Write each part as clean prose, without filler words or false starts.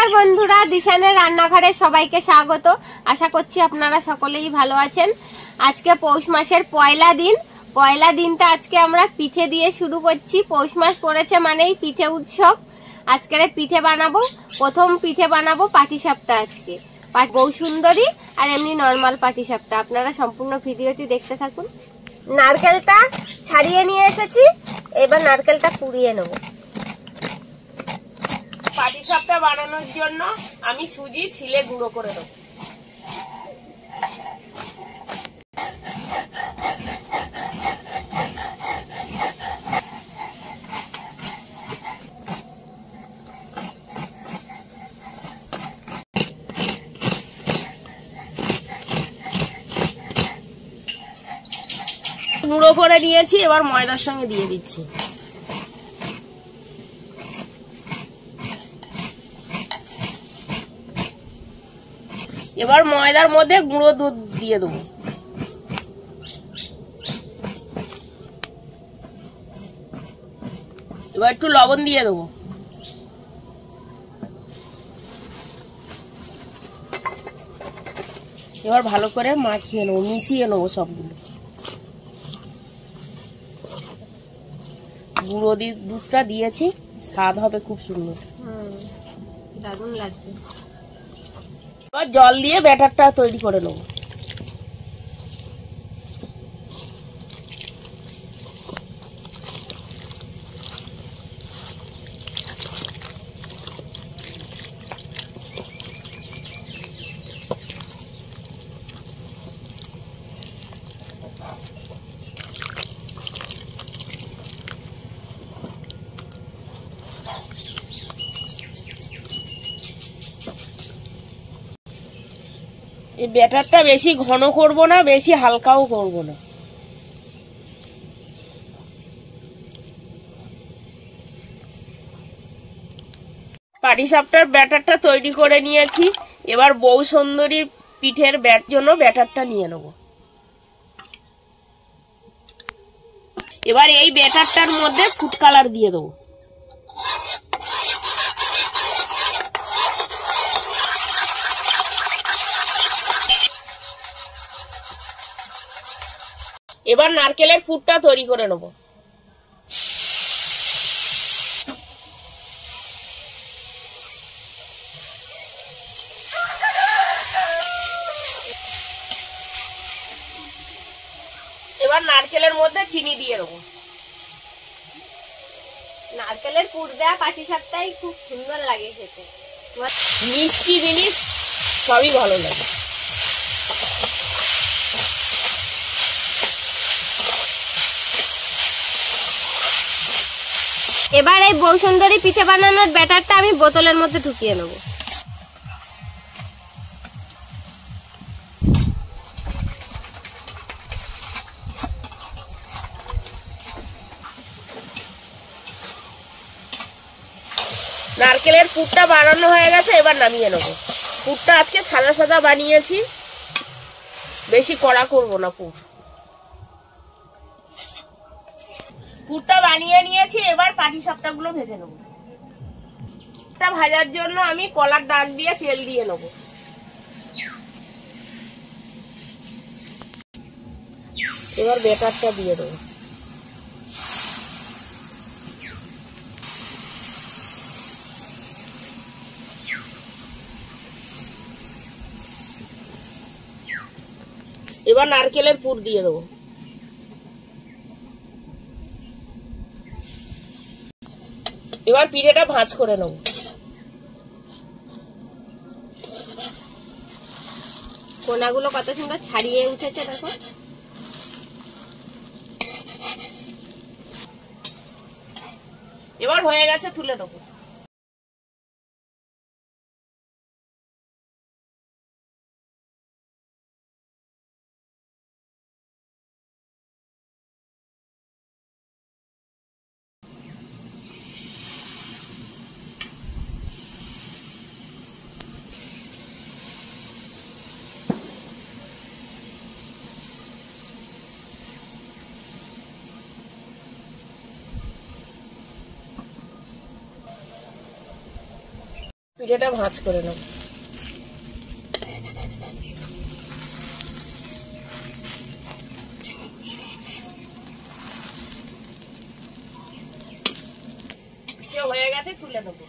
নমস্কার বন্ধুরা, দিশানের রান্নাঘরে সবাইকে স্বাগত। আশা করছি আপনারা সকলেই ভালো আছেন। আজকে পৌষ মাসের পয়লা দিনটা আজকে আমরা পিঠে দিয়ে শুরু করছি। পৌষ মাস পড়েছে মানেই পিঠে উৎসব। আজকের পিঠে বানাবো, প্রথম পিঠে বানাবো পাটিসাপটা। আজকে বউ সুন্দরী আর এমনি নর্মাল পাটিসাপটা। আপনারা সম্পূর্ণ ভিডিওটি দেখতে থাকুন। নারকেলটা ছাড়িয়ে নিয়ে এসেছি, এবার নারকেলটা পুড়িয়ে নেব। পাটিসাপটা বানানোর জন্য আমি সুজি শিলে গুঁড়ো করে দেবো। গুঁড়ো করে নিয়েছি, এবার ময়দার সঙ্গে দিয়ে দিচ্ছি। এবার ময়দার মধ্যে গুঁড়ো দুধ দিয়ে দেবো। এবার একটু লবণ দিয়ে দেবো। এবার ভালো করে মাখিয়ে নেবো, মিশিয়ে নেবো সবগুলো। গুঁড়ো দুধটা দিয়েছি, স্বাদ হবে খুব সুন্দর, দারুণ লাগবে। এবার জল দিয়ে ব্যাটারটা তৈরি করে নেবো। এই ব্যাটারটা বেশি ঘন করব না, বেশি হালকাও করব না। পাটিসাপটার ব্যাটারটা তৈরি করে নিয়েছি। এবার বউ সুন্দরীর পিঠের জন্য ব্যাটারটা নিয়ে নেব। এবার এই ব্যাটারটার মধ্যে ফুড কালার দিয়ে দেবো। এবার নারকেলের পুরটা তৈরি করে নেব। এবার নারকেলের মধ্যে চিনি দিয়ে দেবো। নারকেলের পুর দেওয়া পাটিসাপটাই খুব সুন্দর লাগে খেতে। মিষ্টি জিনিস সবই ভালো লাগে। এবার এই বউ সুন্দরী পিঠে বানানোর ব্যাটারটা আমি বোতলের মধ্যে ঢুকিয়ে নেব। নারকেলের পুরটা বানানো হয়ে গেছে, এবার নামিয়ে নেব। পুরটা আজকে সাদা সাদা বানিয়েছি, বেশি কড়া করব না। পুরটা বানিয়ে নিয়েছি, এবার পাটিসাপটা গুলো ভেজে নেব। পুরটা ভাজার জন্য আমি কলার ডাক দিয়ে তেল দিয়ে নেব। এবার ব্যাটারটা দিয়ে দেবো। এবার নারকেলের পুর দিয়ে দেবো। এবার পিঠেটা ভাঁজ করে নেব। কোনাগুলো কত সুন্দর ছাড়িয়ে উঠেছে দেখো। এবার হয়ে গেছে, তুলে নেবো। পিঠেটা ভাঁজ করে নেব। পিঠে হয়ে গেছে, তুলে নেবো।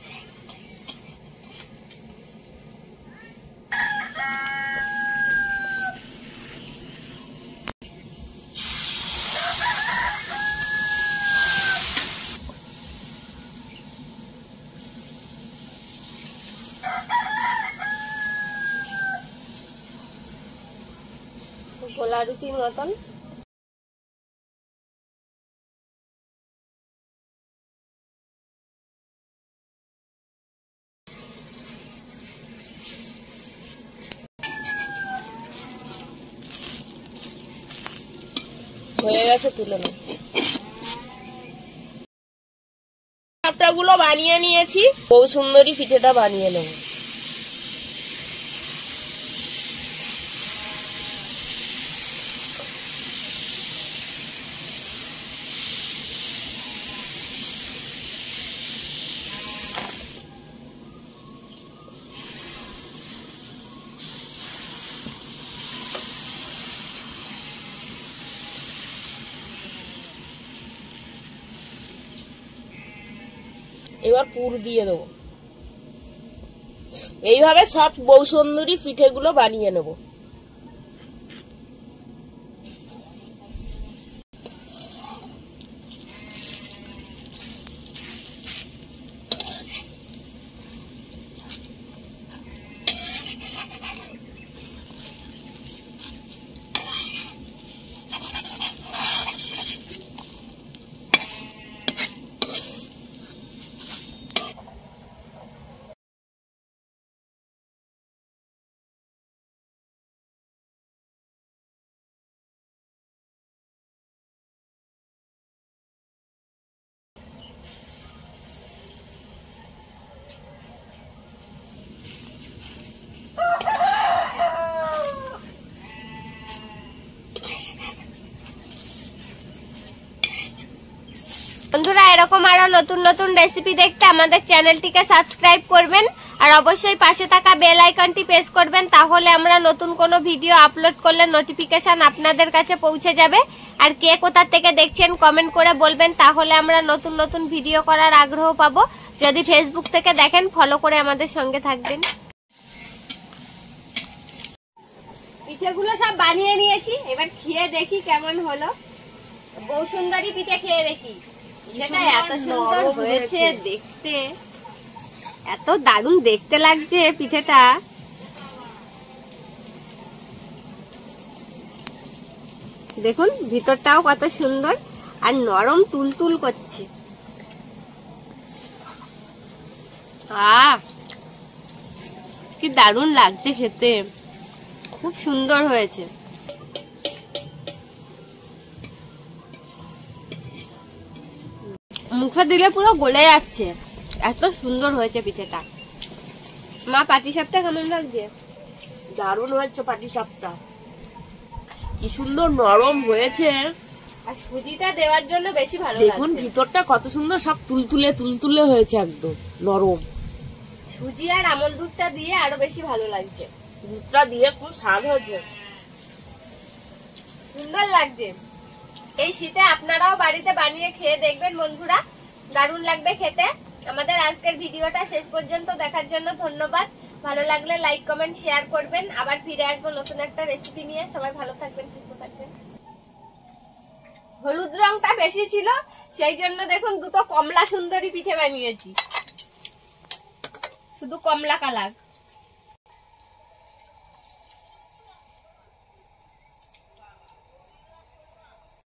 গোলা রুটির মতন হয়ে গেছে, তুলে নেব। গুলো বানিয়ে নিয়েছি, বউ সুন্দরী পিঠেটা বানিয়ে নেব। এবার পুর দিয়ে দেবো। এইভাবে সব বউ সুন্দরী পিঠেগুলো বানিয়ে নেব। বন্ধুরা, এরকম আরো নতুন নতুন রেসিপি দেখতে আমাদের চ্যানেলটিকে সাবস্ক্রাইব করবেন আর অবশ্যই পাশে থাকা বেল আইকনটি প্রেস করবেন, তাহলে আমরা নতুন কোনো ভিডিও আপলোড করলে নোটিফিকেশন আপনাদের কাছে পৌঁছে যাবে। আর কে কোথা থেকে দেখছেন কমেন্ট করে বলবেন, তাহলে আমরা নতুন নতুন ভিডিও করার আগ্রহ পাবো। যদি ফেসবুক থেকে দেখেন, ফলো করে আমাদের সঙ্গে থাকবেন। পিঠেগুলো সব বানিয়ে নিয়েছি, এবার খেয়ে দেখি কেমন হলো। বউ সুন্দরী পিঠে খেয়ে দেখি। যেটা এত সুন্দর হয়েছে দেখতে, এত দারুণ দেখতে লাগছে পিঠেটা। দেখুন ভিতরটাও কত সুন্দর আর নরম তুলতুল করছে। কি দারুণ লাগছে খেতে, খুব সুন্দর হয়েছে। মুখে দিলে পুরো গলে যাচ্ছে, এত সুন্দর হয়েছে পিঠেটা। মা, পাটিসাপটা কেমন লাগছে? দারুণ হয়েছে পাটিসাপটা, কি সুন্দর নরম হয়েছে। আর সুজিটা দেওয়ার জন্য বেশি ভালো দেখুন ভিতরটা কত সুন্দর, সব তুলতুলে তুলতুলে হয়েছে, একদম নরম। সুজি আর আমল দুধটা দিয়ে আরো বেশি ভালো লাগছে। দুধটা দিয়ে খুব স্বাদ হয়েছে, সুন্দর লাগছে। এই শীতে আপনারাও বাড়িতে বানিয়ে খেয়ে দেখবেন বন্ধুরা, দারুণ লাগবে খেতে। আমাদের আজকের ভিডিওটা শেষ পর্যন্ত দেখার জন্য ধন্যবাদ। ভালো লাগলে লাইক কমেন্ট শেয়ার করবেন। আবার ফিরে আসবো নতুন একটা রেসিপি নিয়ে। সবাই ভালো থাকবেন, সুস্থ থাকবেন। হলুদ রংটা বেশি ছিল, সেই জন্য দেখুন দুটো কমলা সুন্দরী পিঠে বানিয়েছি, শুধু কমলা কালার।